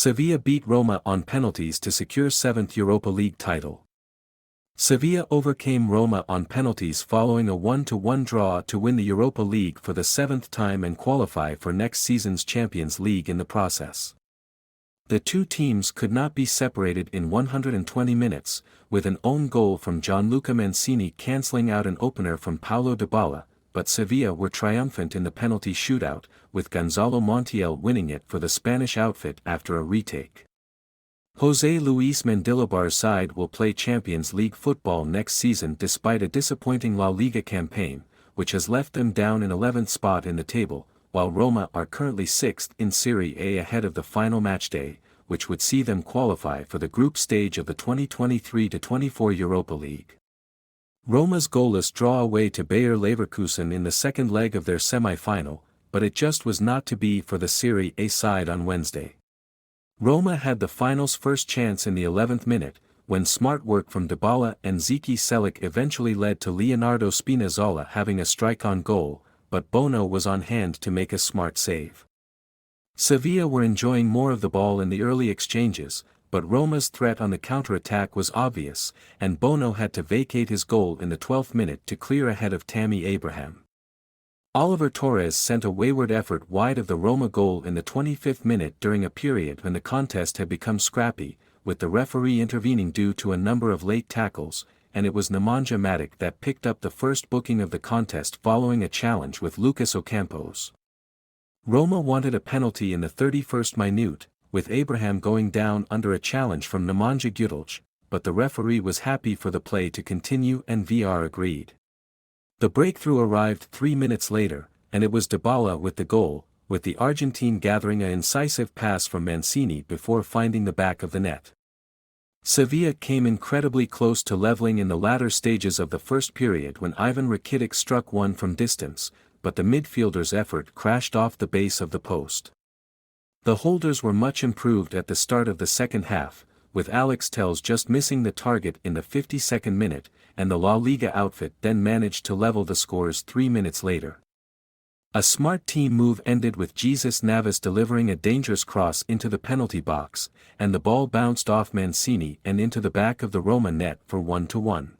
Sevilla beat Roma on penalties to secure 7th Europa League title. Sevilla overcame Roma on penalties following a 1-1 draw to win the Europa League for the 7th time and qualify for next season's Champions League in the process. The two teams could not be separated in 120 minutes, with an own goal from Gianluca Mancini cancelling out an opener from Paulo Dybala, but Sevilla were triumphant in the penalty shootout, with Gonzalo Montiel winning it for the Spanish outfit after a retake. Jose Luis Mendilibar's side will play Champions League football next season despite a disappointing La Liga campaign, which has left them down in 11th spot in the table, while Roma are currently 6th in Serie A ahead of the final matchday, which would see them qualify for the group stage of the 2023-24 Europa League. Roma's goalless draw away to Bayer Leverkusen in the second leg of their semi-final, but it just was not to be for the Serie A side on Wednesday. Roma had the final's first chance in the 11th minute, when smart work from Dybala and Zeki Celik eventually led to Leonardo Spinazzola having a strike on goal, but Bono was on hand to make a smart save. Sevilla were enjoying more of the ball in the early exchanges, but Roma's threat on the counter-attack was obvious, and Bono had to vacate his goal in the 12th minute to clear ahead of Tammy Abraham. Oliver Torres sent a wayward effort wide of the Roma goal in the 25th minute during a period when the contest had become scrappy, with the referee intervening due to a number of late tackles, and it was Nemanja Matic that picked up the first booking of the contest following a challenge with Lucas Ocampos. Roma wanted a penalty in the 31st minute, with Abraham going down under a challenge from Nemanja Gudelj, but the referee was happy for the play to continue and VR agreed. The breakthrough arrived 3 minutes later, and it was Dybala with the goal, with the Argentine gathering an incisive pass from Mancini before finding the back of the net. Sevilla came incredibly close to leveling in the latter stages of the first period when Ivan Rakitic struck one from distance, but the midfielder's effort crashed off the base of the post. The holders were much improved at the start of the second half, with Alex Telles just missing the target in the 52nd minute, and the La Liga outfit then managed to level the scores 3 minutes later. A smart team move ended with Jesus Navas delivering a dangerous cross into the penalty box, and the ball bounced off Mancini and into the back of the Roma net for 1-1.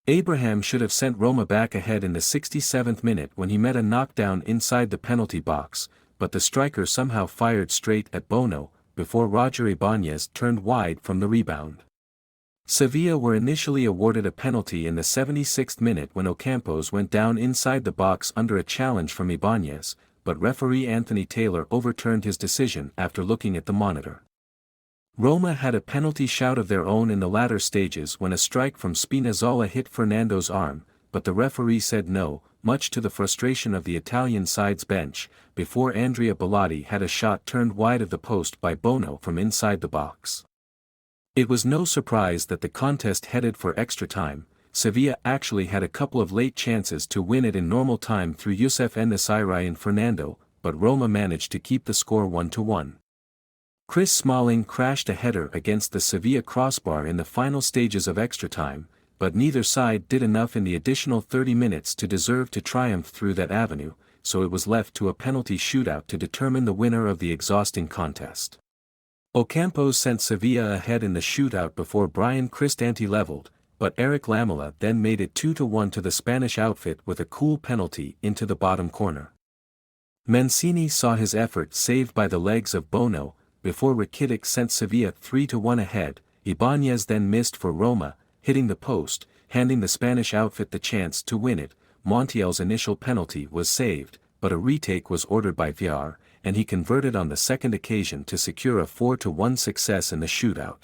Abraham should have sent Roma back ahead in the 67th minute when he met a knockdown inside the penalty box, but the striker somehow fired straight at Bono, before Roger Ibanez turned wide from the rebound. Sevilla were initially awarded a penalty in the 76th minute when Ocampos went down inside the box under a challenge from Ibanez, but referee Anthony Taylor overturned his decision after looking at the monitor. Roma had a penalty shout of their own in the latter stages when a strike from Spinazzola hit Fernando's arm, but the referee said no, much to the frustration of the Italian side's bench, before Andrea Bellotti had a shot turned wide of the post by Bono from inside the box. It was no surprise that the contest headed for extra time. Sevilla actually had a couple of late chances to win it in normal time through Youssef En-Nesyri and Fernando, but Roma managed to keep the score 1-1. Chris Smalling crashed a header against the Sevilla crossbar in the final stages of extra time, but neither side did enough in the additional 30 minutes to deserve to triumph through that avenue, so it was left to a penalty shootout to determine the winner of the exhausting contest. Ocampos sent Sevilla ahead in the shootout before Brian Cristante leveled, but Eric Lamela then made it 2-1 to the Spanish outfit with a cool penalty into the bottom corner. Mancini saw his effort saved by the legs of Bono, before Rakitic sent Sevilla 3-1 ahead. Ibanez then missed for Roma, hitting the post, handing the Spanish outfit the chance to win it. Montiel's initial penalty was saved, but a retake was ordered by VAR, and he converted on the second occasion to secure a 4-1 success in the shootout.